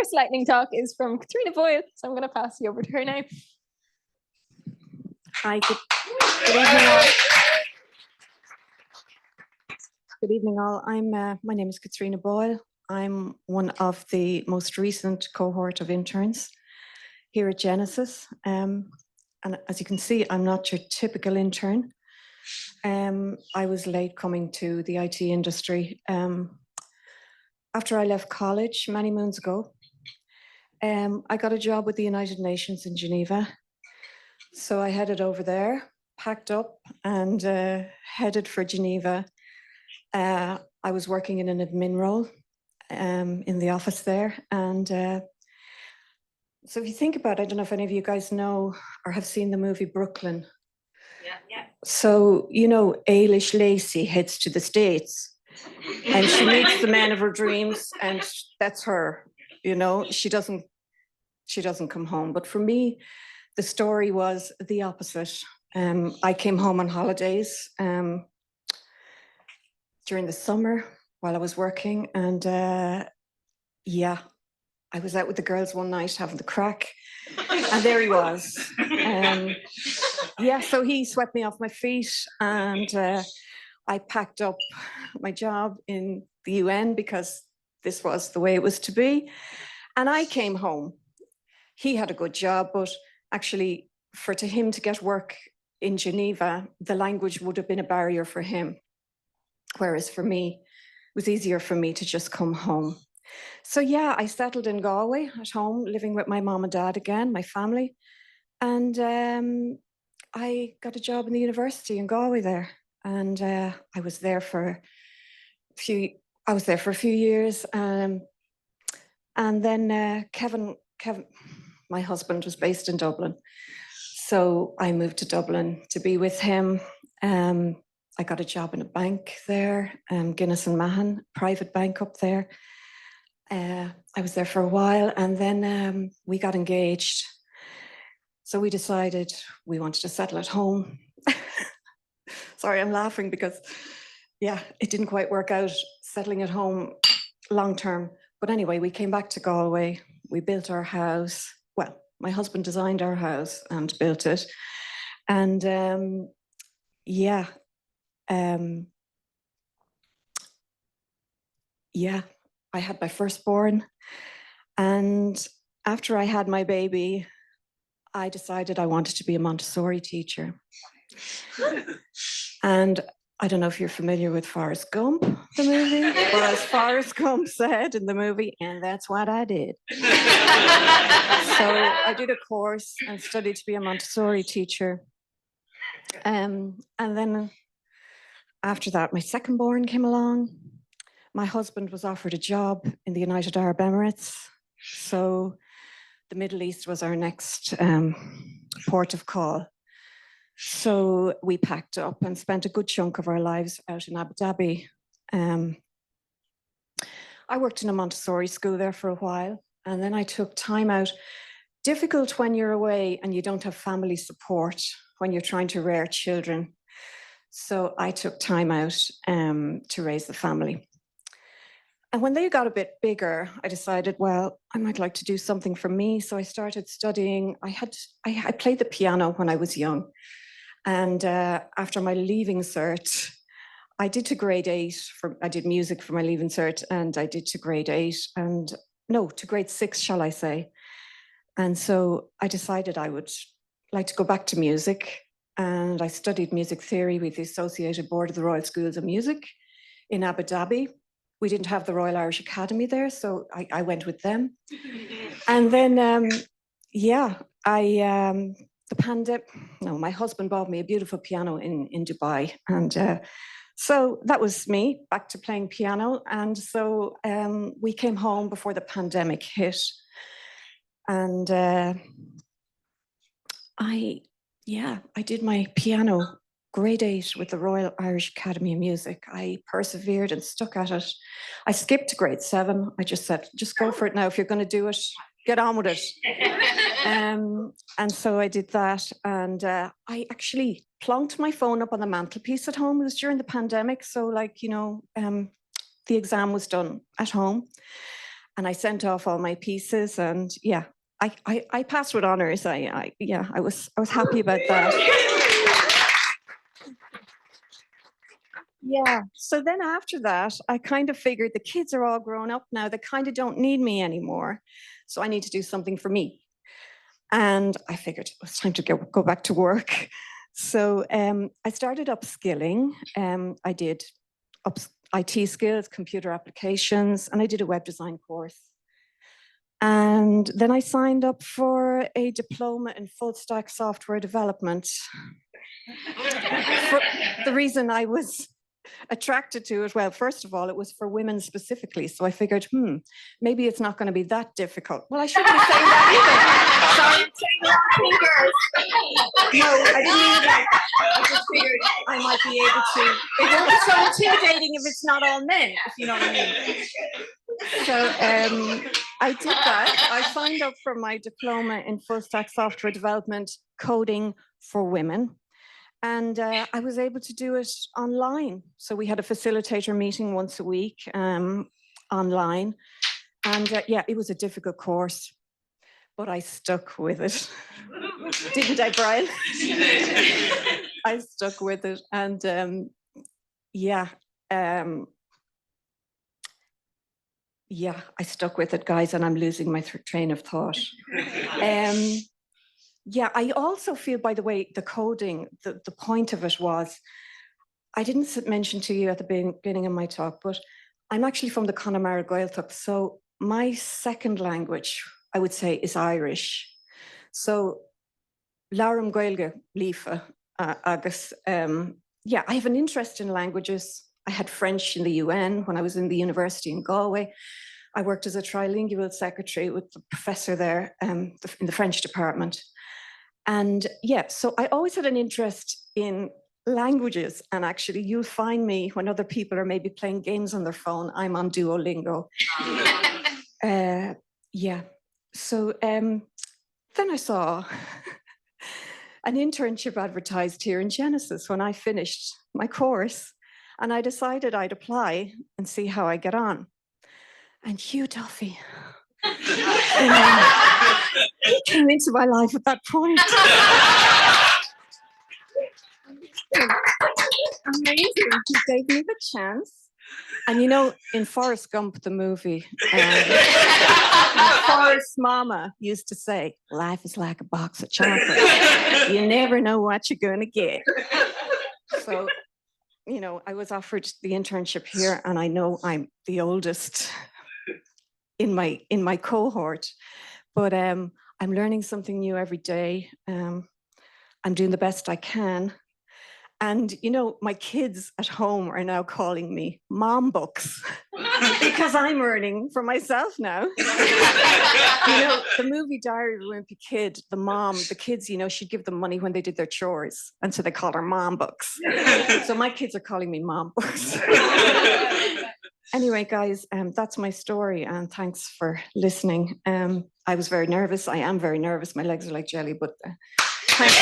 first lightning talk is from Caitriona Boyle, so I'm going to pass you over to her now. Hi, good evening all. Good evening all. My name is Caitriona Boyle. I'm one of the most recent cohort of interns here at Genesis. And as you can see, I'm not your typical intern. I was late coming to the IT industry. After I left college many moons ago, I got a job with the United Nations in Geneva. So I headed over there, packed up and headed for Geneva. I was working in an admin role in the office there. And so if you think about it, I don't know if any of you guys know or have seen the movie Brooklyn. Yeah. So, you know, Ailish Lacey heads to the States and she meets the man of her dreams, and that's her, you know, she doesn't come home. But for me, the story was the opposite. I came home on holidays during the summer while I was working, and yeah, I was out with the girls one night having the crack, and there he was. Yeah, so he swept me off my feet, and I packed up my job in the UN because this was the way it was to be, and I came home. He had a good job, but actually for him to get work in Geneva, the language would have been a barrier for him. Whereas for me, it was easier for me to just come home. So yeah, I settled in Galway at home, living with my mom and dad again, my family. And I got a job in the university in Galway there. And I was there for a few years. And then Kevin, my husband, was based in Dublin. So I moved to Dublin to be with him. I got a job in a bank there, Guinness and Mahon, private bank up there. I was there for a while, and then we got engaged. So we decided we wanted to settle at home. Sorry, I'm laughing because, yeah, it didn't quite work out settling at home long term. But anyway, we came back to Galway. We built our house. Well, my husband designed our house and built it. And yeah, I had my firstborn. And after I had my baby, I decided I wanted to be a Montessori teacher. And I don't know if you're familiar with Forrest Gump, the movie, but as Forrest Gump said in the movie, and that's what I did. So I did a course and studied to be a Montessori teacher. And then after that, my second born came along. My husband was offered a job in the United Arab Emirates. So the Middle East was our next port of call. So we packed up and spent a good chunk of our lives out in Abu Dhabi. I worked in a Montessori school there for a while, and then I took time out. Difficult when you're away and you don't have family support when you're trying to rear children. So I took time out to raise the family. And when they got a bit bigger, I decided, well, I might like to do something for me. So I started studying. I played the piano when I was young. And after my leaving cert, I did to grade 8. I did music for my leaving cert, and I did to grade 8, and no, to grade 6, shall I say. And so I decided I would like to go back to music. And I studied music theory with the Associated Board of the Royal Schools of Music in Abu Dhabi. We didn't have the Royal Irish Academy there, so I went with them. And then, yeah, the pandemic, no, my husband bought me a beautiful piano in Dubai. And so that was me, back to playing piano. And so we came home before the pandemic hit. And I did my piano grade 8 with the Royal Irish Academy of Music. I persevered and stuck at it. I skipped to grade 7. I just said, just go for it now. If you're going to do it, get on with it. And so I did that. And I actually plonked my phone up on the mantelpiece at home. It was during the pandemic. So like, you know, the exam was done at home. And I sent off all my pieces, and yeah, I passed with honors. I was happy about that. Yeah. So then after that, I kind of figured the kids are all grown up now. They kind of don't need me anymore. So I need to do something for me. And I figured it was time to go back to work. So I started upskilling. I did IT skills, computer applications, and I did a web design course. And then I signed up for a diploma in full stack software development. For the reason I was attracted to it, well, first of all, it was for women specifically. So I figured, maybe it's not going to be that difficult. Well, I shouldn't be saying that either. Sorry, I'm saying the wrong thing, girls. No, I didn't mean it like that. I just figured I might be able to. It won't be so intimidating if it's not all men, if you know what I mean. So I did that. I signed up for my diploma in full stack software development, coding for women. And I was able to do it online. So we had a facilitator meeting once a week online. And yeah, it was a difficult course, but I stuck with it. Didn't I, Brian? I stuck with it. And yeah, I stuck with it, guys, and I'm losing my train of thought. Yeah, I also feel, by the way, the coding, the point of it was, I didn't mention to you at the beginning of my talk, but I'm actually from the Connemara Gaeltacht. So my second language, I would say, is Irish. So Larum Gaelge Lífa agus. Yeah, I have an interest in languages. I had French in the UN when I was in the university in Galway. I worked as a trilingual secretary with the professor there in the French department. And yeah, so I always had an interest in languages. And actually, you'll find me when other people are maybe playing games on their phone, I'm on Duolingo. Yeah, so then I saw an internship advertised here in Genesis when I finished my course. And I decided I'd apply and see how I get on. And Hugh Duffy he came into my life at that point. Amazing. He gave me the chance. And you know, in Forrest Gump, the movie, Forrest's mama used to say, life is like a box of chocolates. You never know what you're going to get. So, you know, I was offered the internship here, and I know I'm the oldest in my cohort, but I'm learning something new every day. I'm doing the best I can. And, you know, my kids at home are now calling me Mom Books because I'm earning for myself now. You know, the movie Diary of a Wimpy Kid, the kids, you know, she'd give them money when they did their chores. And so they called her Mom Books. So my kids are calling me Mom Books. Anyway, guys, that's my story. And thanks for listening. I was very nervous. I am very nervous. My legs are like jelly, but thanks.